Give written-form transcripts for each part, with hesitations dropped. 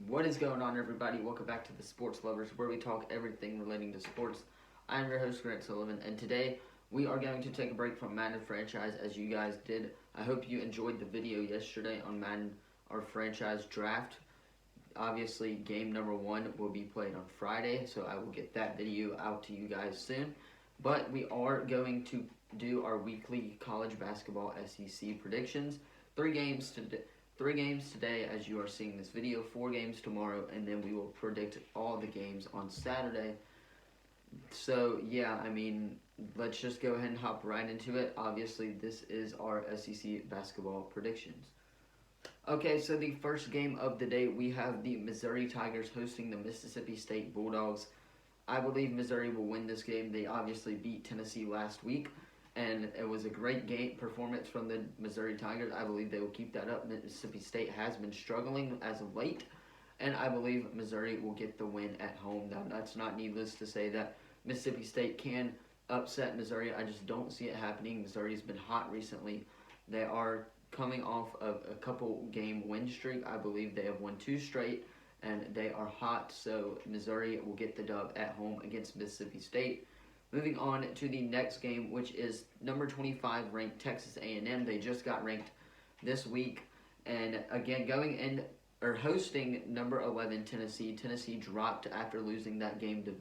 What is going on, everybody? Welcome back to the Sports Lovers, where we talk everything relating to sports. I'm your host, Grant Sullivan, and today we are going to take a break from Madden Franchise as you guys did. I hope you enjoyed the video yesterday on Madden, our franchise draft. Obviously, game number 1 will be played on Friday, so I will get that video out to you guys soon. But we are going to do our weekly college basketball SEC predictions. 3 games today as you are seeing this video, 4 games tomorrow, and then we will predict all the games on Saturday. So, yeah, let's just go ahead and hop right into it. Obviously, this is our SEC basketball predictions. Okay, so the first game of the day, we have the Missouri Tigers hosting the Mississippi State Bulldogs. I believe Missouri will win this game. They obviously beat Tennessee last week, and it was a great game performance from the Missouri Tigers. I believe they will keep that up. Mississippi State has been struggling as of late, and I believe Missouri will get the win at home. Now, that's not needless to say that Mississippi State can upset Missouri. I just don't see it happening. Missouri's been hot recently. They are coming off of a couple game win streak. I believe they have won 2 straight, and they are hot, so Missouri will get the dub at home against Mississippi State. Moving on to the next game, which is number 25 ranked Texas A&M. They just got ranked this week, and again hosting number 11 Tennessee. Tennessee dropped after losing that game to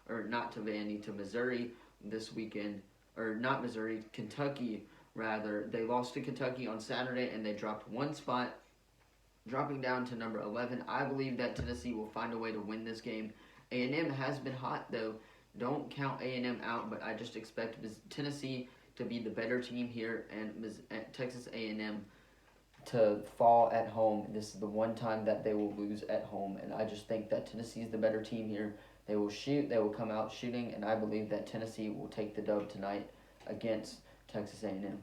to Missouri this weekend, or not Missouri, Kentucky rather. They lost to Kentucky on Saturday, and they dropped 1 spot, dropping down to number 11. I believe that Tennessee will find a way to win this game. A&M has been hot, though. Don't count A&M out, but I just expect Tennessee to be the better team here and Texas A&M to fall at home. This is the one time that they will lose at home, and I just think that Tennessee is the better team here. They will shoot, they will come out shooting, and I believe that Tennessee will take the dub tonight against Texas A&M.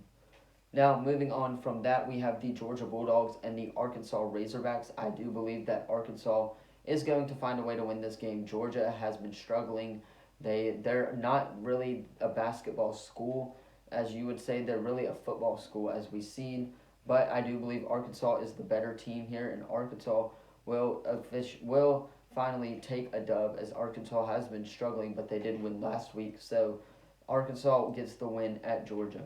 Now, moving on from that, we have the Georgia Bulldogs and the Arkansas Razorbacks. I do believe that Arkansas is going to find a way to win this game. Georgia has been struggling. They're not really a basketball school, as you would say. They're really a football school, as we've seen. But I do believe Arkansas is the better team here, and Arkansas will finally take a dub, as Arkansas has been struggling, but they did win last week. So Arkansas gets the win at Georgia,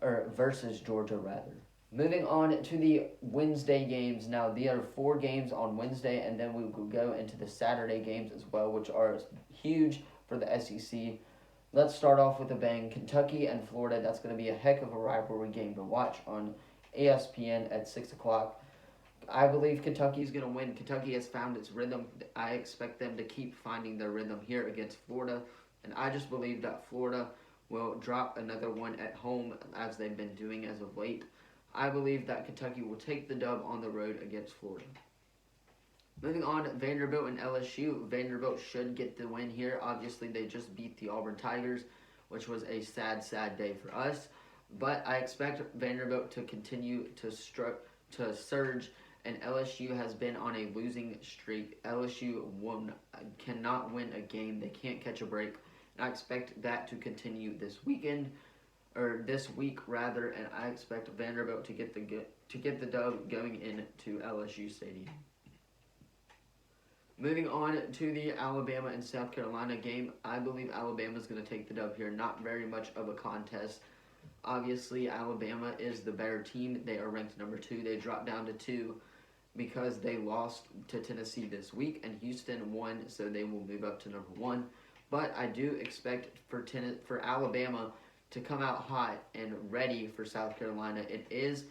or versus Georgia rather. Moving on to the Wednesday games. Now, there are 4 games on Wednesday, and then we will go into the Saturday games as well, which are huge for the SEC. Let's start off with a bang. Kentucky and Florida. That's going to be a heck of a rivalry game to watch on ESPN at 6 o'clock. I believe Kentucky is going to win. Kentucky has found its rhythm. I expect them to keep finding their rhythm here against Florida, and I just believe that Florida will drop another one at home, as they've been doing as of late. I believe that Kentucky will take the dub on the road against Florida. Moving on, Vanderbilt and LSU. Vanderbilt should get the win here. Obviously, they just beat the Auburn Tigers, which was a sad, sad day for us. But I expect Vanderbilt to continue to surge, and LSU has been on a losing streak. LSU cannot win a game. They can't catch a break. And I expect that to continue this week rather, and I expect Vanderbilt to get the dub going into LSU Stadium. Moving on to the Alabama and South Carolina game, I believe Alabama is going to take the dub here. Not very much of a contest. Obviously, Alabama is the better team. They are ranked number 2. They dropped down to 2 because they lost to Tennessee this week, and Houston won, so they will move up to number 1. But I do expect for Alabama to come out hot and ready for South Carolina. It is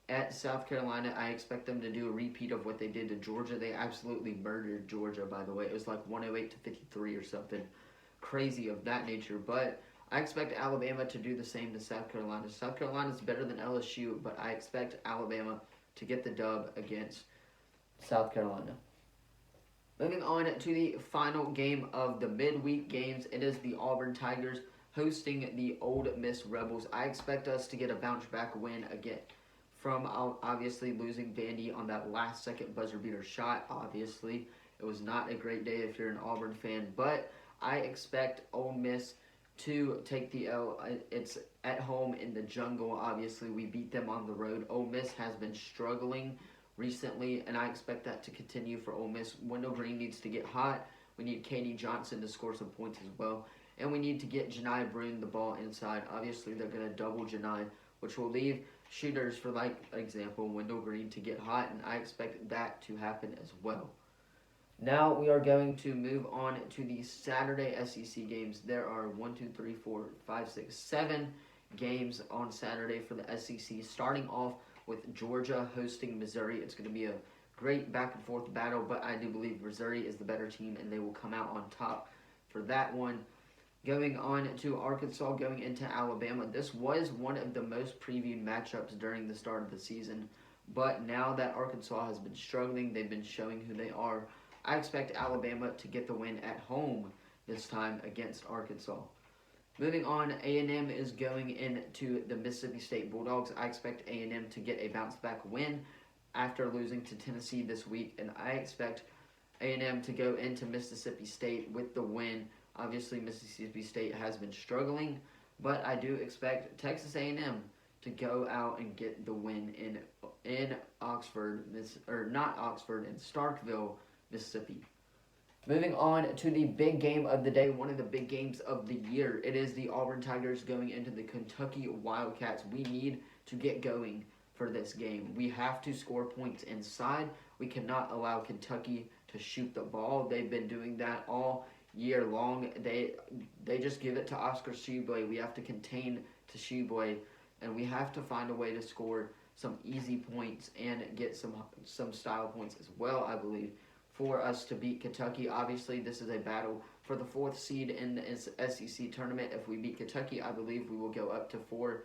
at South Carolina. I expect them to do a repeat of what they did to Georgia. They absolutely murdered Georgia, by the way. It was like 108 to 53 or something crazy of that nature. But I expect Alabama to do the same to South Carolina. South Carolina is better than LSU, but I expect Alabama to get the dub against South Carolina. Moving on to the final game of the midweek games, it is the Auburn Tigers hosting the Ole Miss Rebels. I expect us to get a bounce-back win again from obviously losing Vandy on that last-second buzzer-beater shot. Obviously, it was not a great day if you're an Auburn fan, but I expect Ole Miss to take the L. It's at home in the jungle. Obviously, we beat them on the road. Ole Miss has been struggling recently, and I expect that to continue for Ole Miss. Wendell Green needs to get hot. We need Katie Johnson to score some points as well. And we need to get Janai Brune the ball inside. Obviously, they're going to double Janai, which will leave shooters for, like, example, Wendell Green to get hot, and I expect that to happen as well. Now we are going to move on to the Saturday SEC games. There are 7 games on Saturday for the SEC, starting off with Georgia hosting Missouri. It's going to be a great back-and-forth battle, but I do believe Missouri is the better team, and they will come out on top for that one. Going on to Arkansas, going into Alabama. This was one of the most previewed matchups during the start of the season, but now that Arkansas has been struggling, they've been showing who they are. I expect Alabama to get the win at home this time against Arkansas. Moving on, A&M is going into the Mississippi State Bulldogs. I expect A&M to get a bounce-back win after losing to Tennessee this week, and I expect A&M to go into Mississippi State with the win. Obviously, Mississippi State has been struggling, but I do expect Texas A&M to go out and get the win in Oxford, not Oxford, in Starkville, Mississippi. Moving on to the big game of the day, one of the big games of the year. It is the Auburn Tigers going into the Kentucky Wildcats. We need to get going for this game. We have to score points inside. We cannot allow Kentucky to shoot the ball. They've been doing that all year long. They just give it to Oscar Tshiebwe. We have to contain Tshiebwe, and we have to find a way to score some easy points and get some style points as well, I believe, for us to beat Kentucky. Obviously, this is a battle for the 4th seed in the SEC tournament. If we beat Kentucky, I believe we will go up to 4,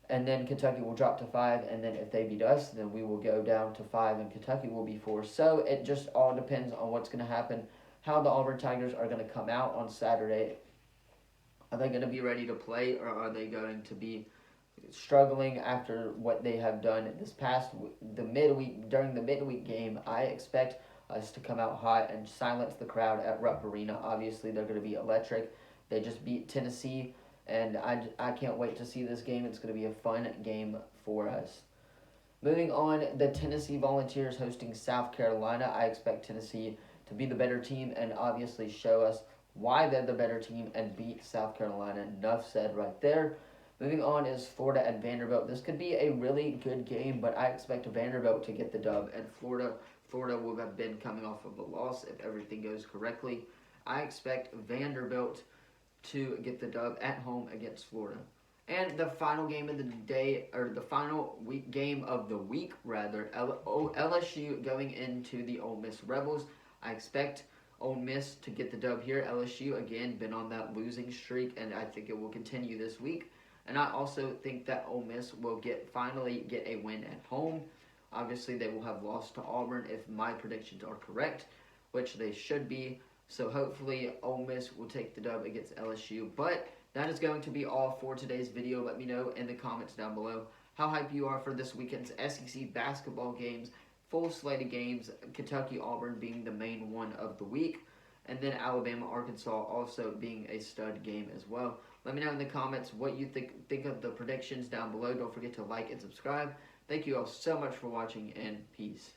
and then Kentucky will drop to 5, and then if they beat us, then we will go down to 5, and Kentucky will be 4. So it just all depends on what's going to happen, how the Auburn Tigers are going to come out on Saturday. Are they going to be ready to play, or are they going to be struggling after what they have done this past during the midweek game? I expect us to come out hot and silence the crowd at Rupp Arena. Obviously, they're going to be electric. They just beat Tennessee, and I can't wait to see this game. It's going to be a fun game for us. Moving on, the Tennessee Volunteers hosting South Carolina. I expect Tennessee to be the better team and obviously show us why they're the better team and beat South Carolina. Enough said right there. Moving on is Florida and Vanderbilt. This could be a really good game, but I expect Vanderbilt to get the dub, and Florida will have been coming off of a loss if everything goes correctly. I expect Vanderbilt to get the dub at home against Florida. And the final game of the day, or the final game of the week, rather, LSU going into the Ole Miss Rebels. I expect Ole Miss to get the dub here. LSU, again, been on that losing streak, and I think it will continue this week. And I also think that Ole Miss will finally get a win at home. Obviously, they will have lost to Auburn if my predictions are correct, which they should be. So hopefully, Ole Miss will take the dub against LSU. But that is going to be all for today's video. Let me know in the comments down below how hype you are for this weekend's SEC basketball games. Full slate of games, Kentucky-Auburn being the main one of the week, and then Alabama-Arkansas also being a stud game as well. Let me know in the comments what you think of the predictions down below. Don't forget to like and subscribe. Thank you all so much for watching, and peace.